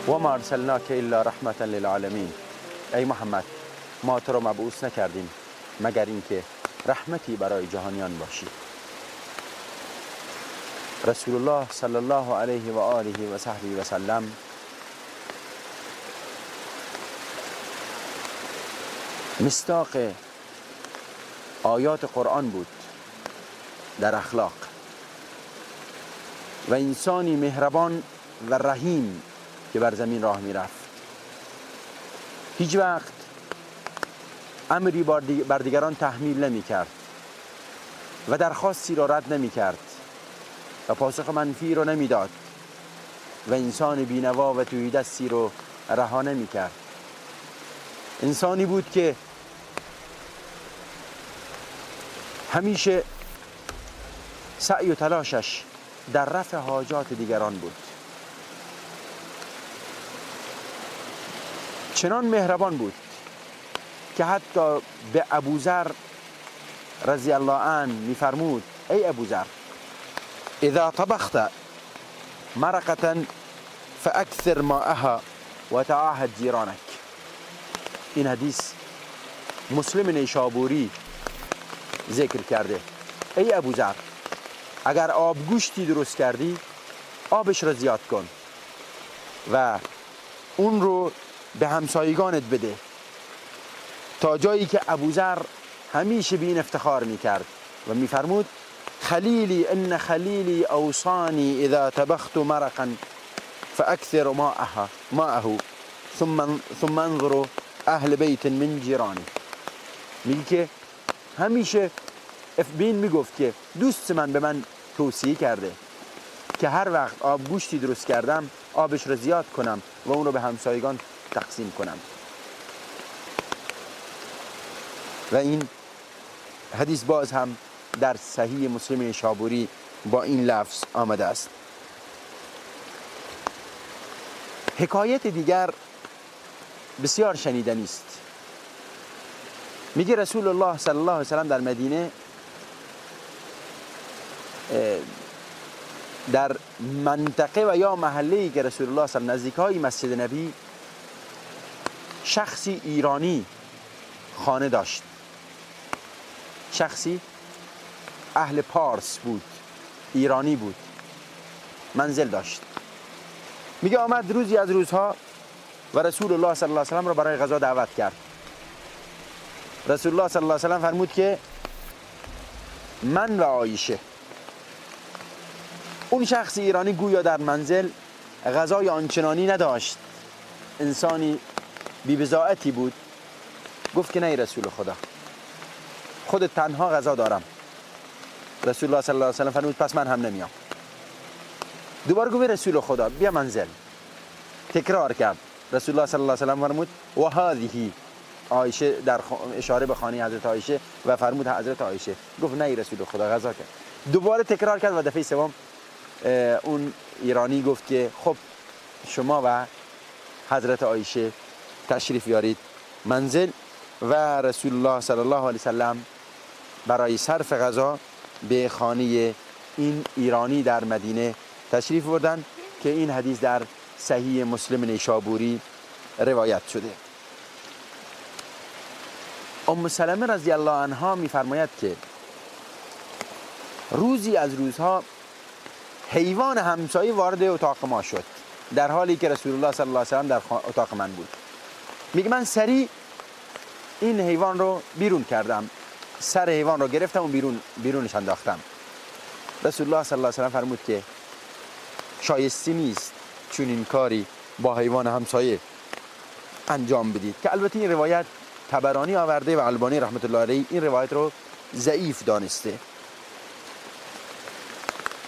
وما ارسلناک الا رحمة للعالمین. ای محمد، ما تو را مبعوث نکردیم مگر اینکه رحمتی برای جهانیان باشی. رسول الله صلی الله علیه و آله و صحبه و سلم مصداق آیات قرآن بود در اخلاق و انسانی مهربان و رحیم که بر زمین راه می رفت. هیچ وقت امری بر دیگران تحمیل نمی کرد و درخواستی را رد نمی کرد و پاسخ منفی را نمی داد و انسان بینوا و توحیدستی را رها نمی کرد. انسانی بود که همیشه سعی و تلاشش در رفع حاجات دیگران بود. چنان مهربان بود که حتی به ابوذر رضی الله عنه می‌فرمود: ای ابوذر، اذا طبخت مرقة فاكثر ماءها وتعاهد جيرانك. این حدیث مسلم نیشابوری ذکر کرده. ای ابوذر، اگر آبگوشتی درست کردی آبش را زیاد کن و اون رو به همسایگانت بده، تا جایی که ابوذر همیشه به این افتخار میکرد و میفرمود: خلیلی ان خلیلی اوصانی اذا طبخت مرقا فاكثر ماءه ثم انظروا اهل بیت من جیرانی. میگه که همیشه بین میگفت که دوست من به من توصیه کرده که هر وقت آبگوشتی درست کردم آبش رو زیاد کنم و اون رو به همسایگان تقسیم کنم. و این حدیث باز هم در صحیح مسلم نیشابوری با این لفظ آمده است. حکایت دیگر بسیار شنیدنی است. میگه رسول الله صلی الله علیه و سلم در مدینه در منطقه و یا محله‌ای که رسول الله صلی الله علیه و نزدیکای مسجد نبی شخصی ایرانی خانه داشت. شخصی اهل پارس بود، ایرانی بود، منزل داشت. میگه آمد روزی از روزها و رسول الله صلی الله علیه و سلم را برای غذا دعوت کرد. رسول الله صلی الله علیه و سلم فرمود که من و عایشه. اون شخص ایرانی گویا در منزل غذای آنچنانی نداشت، انسانی بی‌بضاعتی بود. گفت که نه رسول خدا، خود تنها غذا دارم. رسول الله صلی الله علیه و سلم فرمود پس من هم نمیام. دوباره گفت رسول خدا بیا منزل. تکرار کرد. رسول الله صلی الله علیه و سلم فرمود و هذه عایشه، در اشاره به خانه حضرت عایشه و فرمود حضرت عایشه. گفت نه رسول خدا، غذا کرد. دوباره تکرار کرد و دفعه سوم اون ایرانی گفت که خب شما و حضرت عایشه تشریف یارید منزل. و رسول الله صلی الله علیه و سلم برای صرف غذا به خانه این ایرانی در مدینه تشریف بردن که این حدیث در صحیح مسلم نیشابوری روایت شده. ام سلمه رضی الله عنها میفرماید که روزی از روزها حیوان همسایه وارد اتاق ما شد در حالی که رسول الله صلی الله علیه و سلم در اتاق من بود. میگه من سریع این حیوان رو بیرون کردم، سر حیوان رو گرفتم و بیرونش انداختم. رسول الله صلی الله علیه و سلم فرمود که شایسته نیست چون این کاری با حیوان همسایه انجام بدید، که البته این روایت طبرانی آورده و البانی رحمت الله علیه این روایت رو ضعیف دانسته.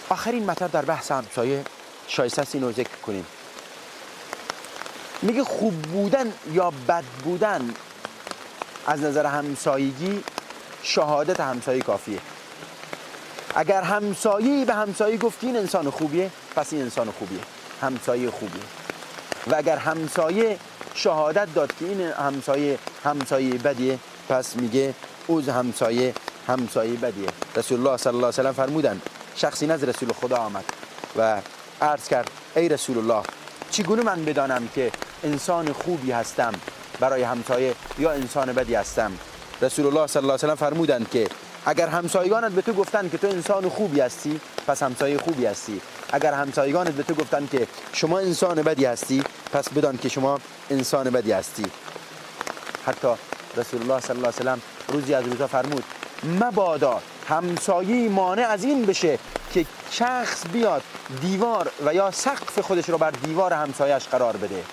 آخرین مطلب در بحث همسایه شایسته است اینو ذکر کنیم. میگه خوب بودن یا بد بودن از نظر همسایگی شهادت همسایه کافیه. اگر همسایه به همسایه گفتی این انسان خوبیه، پس این انسان خوبیه، همسایه خوبیه. و اگر همسایه شهادت داد که این همسایه بدیه، پس میگه اوز همسایه بدیه. رسول الله صلی الله علیه و سلم فرمودن شخصی نزد رسول خدا آمد و عرض کرد ای رسول الله چگونه من بدانم که انسان خوبی هستم برای همسایه یا انسان بدی هستم؟ رسول الله صلی الله علیه و سلم فرمودند که اگر همسایگانت به تو گفتن که تو انسان خوبی هستی، پس همسایه خوبی هستی. اگر همسایگانت به تو گفتن که شما انسان بدی هستی، پس بدان که شما انسان بدی هستی. حتی رسول الله صلی الله علیه و سلم روزی از روزها فرمود مبادا همسایه مانع از این بشه که شخص بیاد دیوار و یا سقف خودش رو بر دیوار همسایه‌اش قرار بده.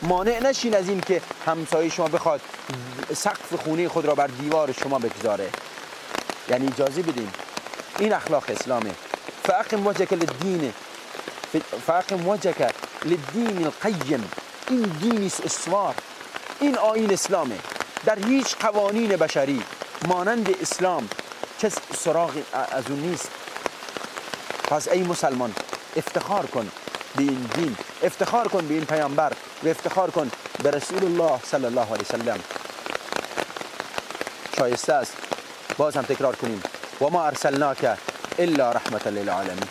مانع نشین از این که همسایه شما بخواد سقف خونه خود را بر دیوار شما بگذاره. یعنی اجازه بدین. این اخلاق اسلامه. فاقم وجهك للدین القیم. این دین استوار، این آیین اسلامه. در هیچ قوانین بشری مانند اسلام چه سراغ از اون نیست. پس ای مسلمان افتخار کن به این دین، افتخار کن به این پیامبر و افتخار کن به رسول الله صلی الله علیه وسلم. شایسته است باز هم تکرار کنیم و ما ارسلناک الا رحمة للعالمین.